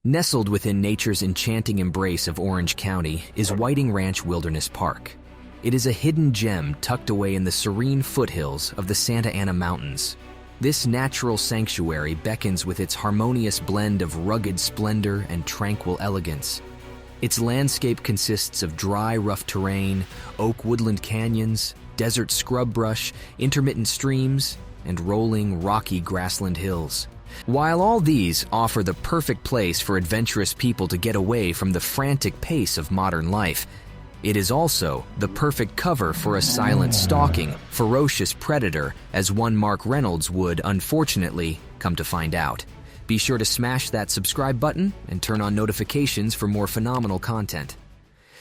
Nestled within nature's enchanting embrace of Orange County is Whiting Ranch Wilderness Park. It is a hidden gem tucked away in the serene foothills of the Santa Ana Mountains. This natural sanctuary beckons with its harmonious blend of rugged splendor and tranquil elegance. Its landscape consists of dry, rough terrain, oak woodland canyons, desert scrub brush, intermittent streams, and rolling, rocky grassland hills. While all these offer the perfect place for adventurous people to get away from the frantic pace of modern life, it is also the perfect cover for a silent, stalking, ferocious predator, as one Mark Reynolds would, unfortunately, come to find out. Be sure to smash that subscribe button and turn on notifications for more phenomenal content.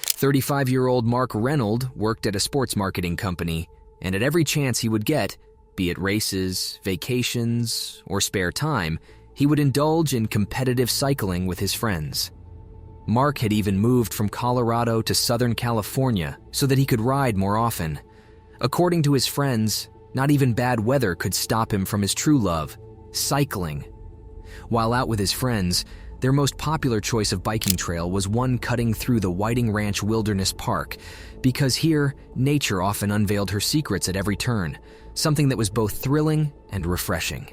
35-year-old Mark Reynolds worked at a sports marketing company, and at every chance he would get, be it races, vacations, or spare time, he would indulge in competitive cycling with his friends. Mark had even moved from Colorado to Southern California so that he could ride more often. According to his friends, not even bad weather could stop him from his true love, cycling. While out with his friends, their most popular choice of biking trail was one cutting through the Whiting Ranch Wilderness Park, because here, nature often unveiled her secrets at every turn, something that was both thrilling and refreshing.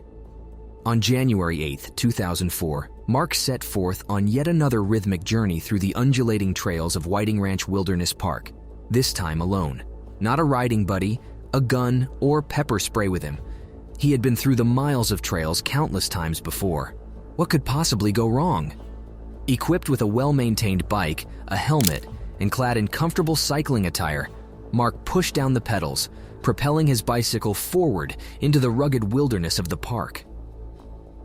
On January 8, 2004, Mark set forth on yet another rhythmic journey through the undulating trails of Whiting Ranch Wilderness Park, this time alone. Not a riding buddy, a gun, or pepper spray with him. He had been through the miles of trails countless times before. What could possibly go wrong? Equipped with a well-maintained bike, a helmet, and clad in comfortable cycling attire, Mark pushed down the pedals, propelling his bicycle forward into the rugged wilderness of the park.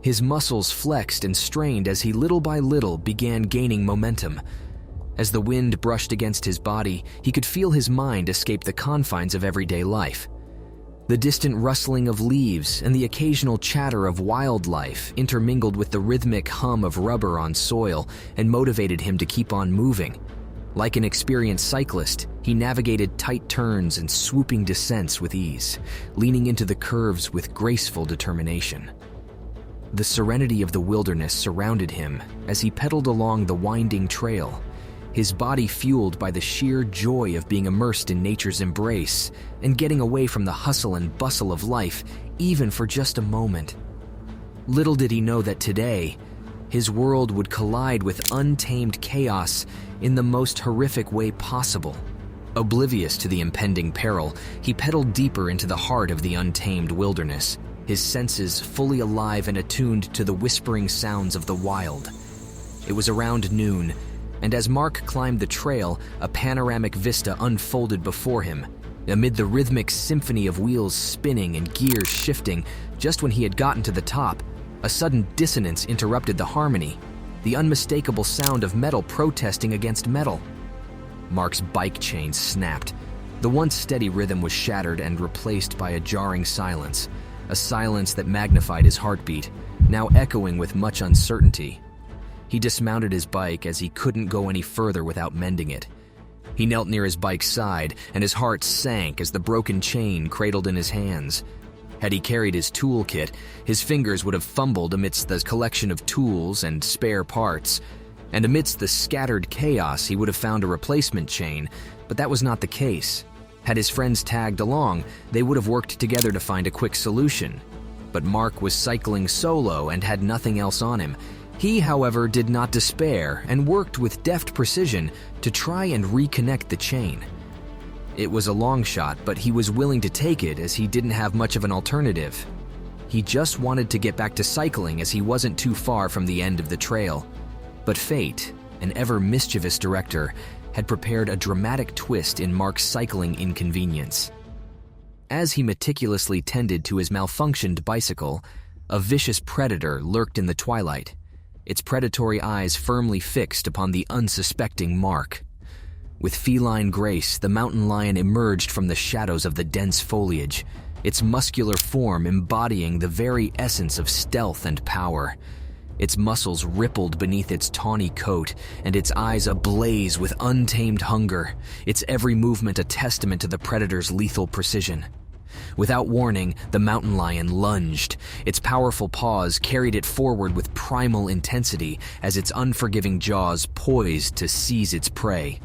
His muscles flexed and strained as he little by little began gaining momentum. As the wind brushed against his body, he could feel his mind escape the confines of everyday life. The distant rustling of leaves and the occasional chatter of wildlife intermingled with the rhythmic hum of rubber on soil and motivated him to keep on moving. Like an experienced cyclist, he navigated tight turns and swooping descents with ease, leaning into the curves with graceful determination. The serenity of the wilderness surrounded him as he pedaled along the winding trail, his body fueled by the sheer joy of being immersed in nature's embrace and getting away from the hustle and bustle of life, even for just a moment. Little did he know that today, his world would collide with untamed chaos in the most horrific way possible. Oblivious to the impending peril, he pedaled deeper into the heart of the untamed wilderness, his senses fully alive and attuned to the whispering sounds of the wild. It was around noon, and as Mark climbed the trail, a panoramic vista unfolded before him. Amid the rhythmic symphony of wheels spinning and gears shifting, just when he had gotten to the top, a sudden dissonance interrupted the harmony, the unmistakable sound of metal protesting against metal. Mark's bike chain snapped. The once steady rhythm was shattered and replaced by a jarring silence, a silence that magnified his heartbeat, now echoing with much uncertainty. He dismounted his bike as he couldn't go any further without mending it. He knelt near his bike's side, and his heart sank as the broken chain cradled in his hands. Had he carried his toolkit, his fingers would have fumbled amidst the collection of tools and spare parts, and amidst the scattered chaos he would have found a replacement chain, but that was not the case. Had his friends tagged along, they would have worked together to find a quick solution. But Mark was cycling solo and had nothing else on him. He, however, did not despair and worked with deft precision to try and reconnect the chain. It was a long shot, but he was willing to take it as he didn't have much of an alternative. He just wanted to get back to cycling as he wasn't too far from the end of the trail. But fate, an ever mischievous director, had prepared a dramatic twist in Mark's cycling inconvenience. As he meticulously tended to his malfunctioned bicycle, a vicious predator lurked in the twilight, its predatory eyes firmly fixed upon the unsuspecting Mark. With feline grace, the mountain lion emerged from the shadows of the dense foliage, its muscular form embodying the very essence of stealth and power. Its muscles rippled beneath its tawny coat, and its eyes ablaze with untamed hunger, its every movement a testament to the predator's lethal precision. Without warning, the mountain lion lunged. Its powerful paws carried it forward with primal intensity as its unforgiving jaws poised to seize its prey.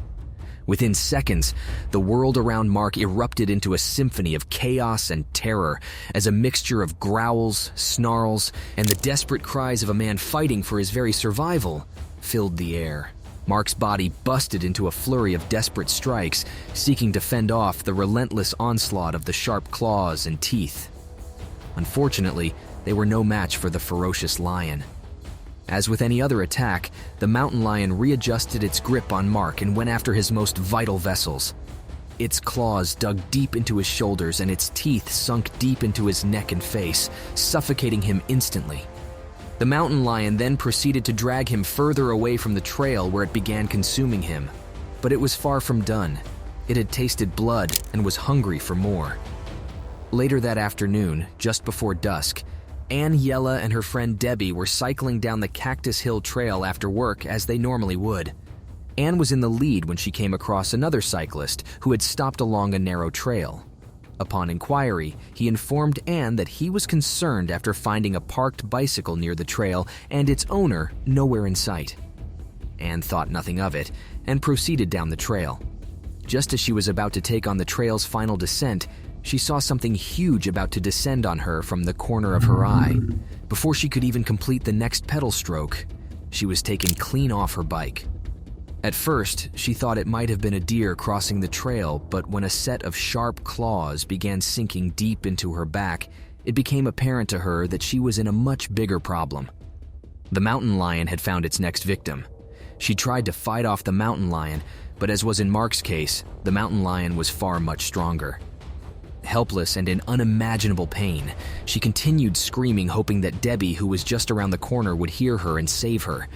Within seconds, the world around Mark erupted into a symphony of chaos and terror as a mixture of growls, snarls, and the desperate cries of a man fighting for his very survival filled the air. Mark's body busted into a flurry of desperate strikes, seeking to fend off the relentless onslaught of the sharp claws and teeth. Unfortunately, they were no match for the ferocious lion. As with any other attack, the mountain lion readjusted its grip on Mark and went after his most vital vessels. Its claws dug deep into his shoulders and its teeth sunk deep into his neck and face, suffocating him instantly. The mountain lion then proceeded to drag him further away from the trail where it began consuming him. But it was far from done. It had tasted blood and was hungry for more. Later that afternoon, just before dusk, Yella and her friend Debbie were cycling down the Cactus Hill Trail after work as they normally would. Anne was in the lead when she came across another cyclist who had stopped along a narrow trail. Upon inquiry, he informed Anne that he was concerned after finding a parked bicycle near the trail and its owner nowhere in sight. Anne thought nothing of it and proceeded down the trail. Just as she was about to take on the trail's final descent, she saw something huge about to descend on her from the corner of her eye. Before she could even complete the next pedal stroke, she was taken clean off her bike. At first, she thought it might have been a deer crossing the trail, but when a set of sharp claws began sinking deep into her back, it became apparent to her that she was in a much bigger problem. The mountain lion had found its next victim. She tried to fight off the mountain lion, but as was in Mark's case, the mountain lion was far much stronger. Helpless and in unimaginable pain, she continued screaming, hoping that Debbie, who was just around the corner, would hear her and save her.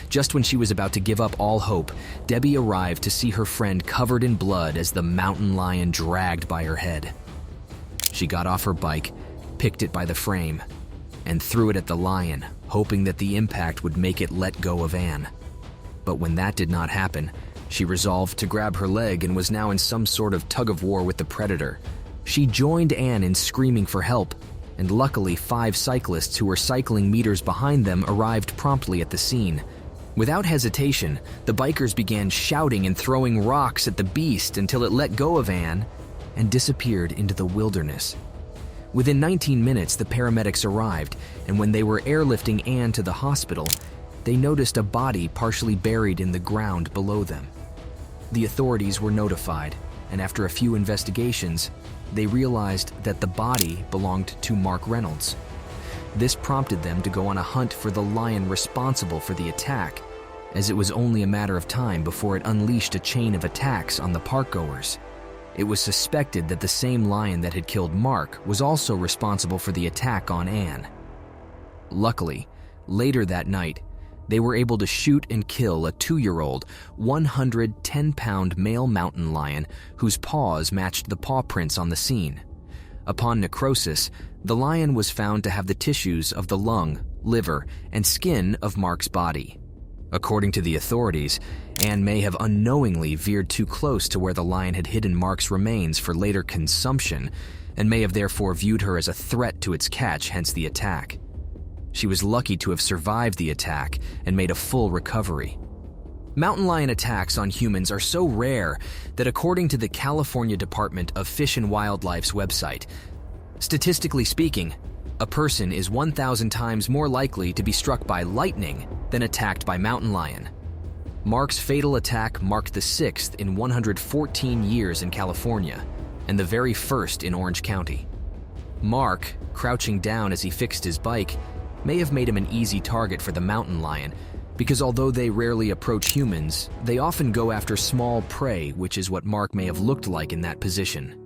Just when she was about to give up all hope, Debbie arrived to see her friend covered in blood as the mountain lion dragged by her head. She got off her bike, picked it by the frame, and threw it at the lion, hoping that the impact would make it let go of Anne. But when that did not happen, she resolved to grab her leg and was now in some sort of tug-of-war with the predator. She joined Anne in screaming for help, and luckily 5 cyclists who were cycling meters behind them arrived promptly at the scene. Without hesitation, the bikers began shouting and throwing rocks at the beast until it let go of Anne and disappeared into the wilderness. Within 19 minutes, the paramedics arrived, and when they were airlifting Anne to the hospital, they noticed a body partially buried in the ground below them. The authorities were notified, and after a few investigations, they realized that the body belonged to Mark Reynolds. This prompted them to go on a hunt for the lion responsible for the attack, as it was only a matter of time before it unleashed a chain of attacks on the parkgoers. It was suspected that the same lion that had killed Mark was also responsible for the attack on Anne. Luckily, later that night, they were able to shoot and kill a 2-year-old, 110-pound male mountain lion whose paws matched the paw prints on the scene. Upon necrosis, the lion was found to have the tissues of the lung, liver, and skin of Mark's body. According to the authorities, Anne may have unknowingly veered too close to where the lion had hidden Mark's remains for later consumption, and may have therefore viewed her as a threat to its catch, hence the attack. She was lucky to have survived the attack and made a full recovery. Mountain lion attacks on humans are so rare that according to the California Department of Fish and Wildlife's website, statistically speaking, a person is 1,000 times more likely to be struck by lightning than attacked by mountain lion. Mark's fatal attack marked the 6th in 114 years in California, and the very first in Orange County. Mark, crouching down as he fixed his bike, may have made him an easy target for the mountain lion, because although they rarely approach humans, they often go after small prey, which is what Mark may have looked like in that position.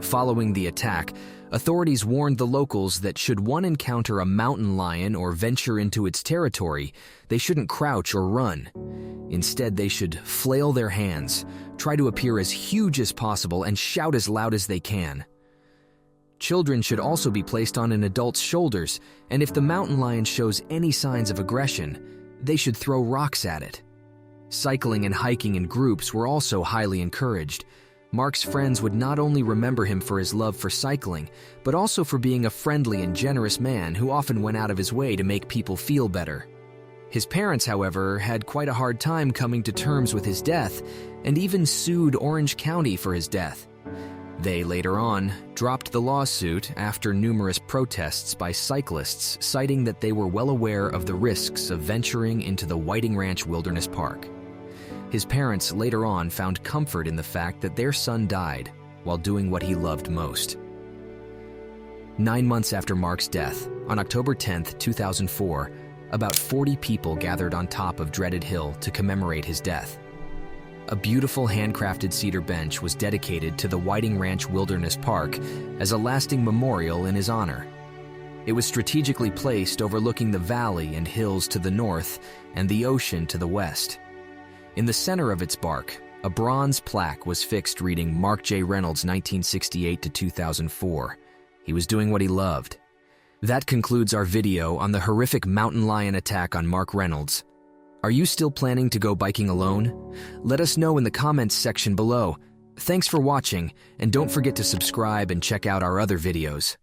Following the attack, authorities warned the locals that should one encounter a mountain lion or venture into its territory, they shouldn't crouch or run. Instead, they should flail their hands, try to appear as huge as possible, and shout as loud as they can. Children should also be placed on an adult's shoulders, and if the mountain lion shows any signs of aggression, they should throw rocks at it. Cycling and hiking in groups were also highly encouraged. Mark's friends would not only remember him for his love for cycling, but also for being a friendly and generous man who often went out of his way to make people feel better. His parents, however, had quite a hard time coming to terms with his death and even sued Orange County for his death. They, later on, dropped the lawsuit after numerous protests by cyclists citing that they were well aware of the risks of venturing into the Whiting Ranch Wilderness Park. His parents later on found comfort in the fact that their son died while doing what he loved most. 9 months after Mark's death, on October 10, 2004, about 40 people gathered on top of Dreaded Hill to commemorate his death. A beautiful handcrafted cedar bench was dedicated to the Whiting Ranch Wilderness Park as a lasting memorial in his honor. It was strategically placed overlooking the valley and hills to the north and the ocean to the west. In the center of its bark, a bronze plaque was fixed reading Mark J. Reynolds 1968 to 2004. He was doing what he loved. That concludes our video on the horrific mountain lion attack on Mark Reynolds. Are you still planning to go biking alone? Let us know in the comments section below. Thanks for watching, and don't forget to subscribe and check out our other videos.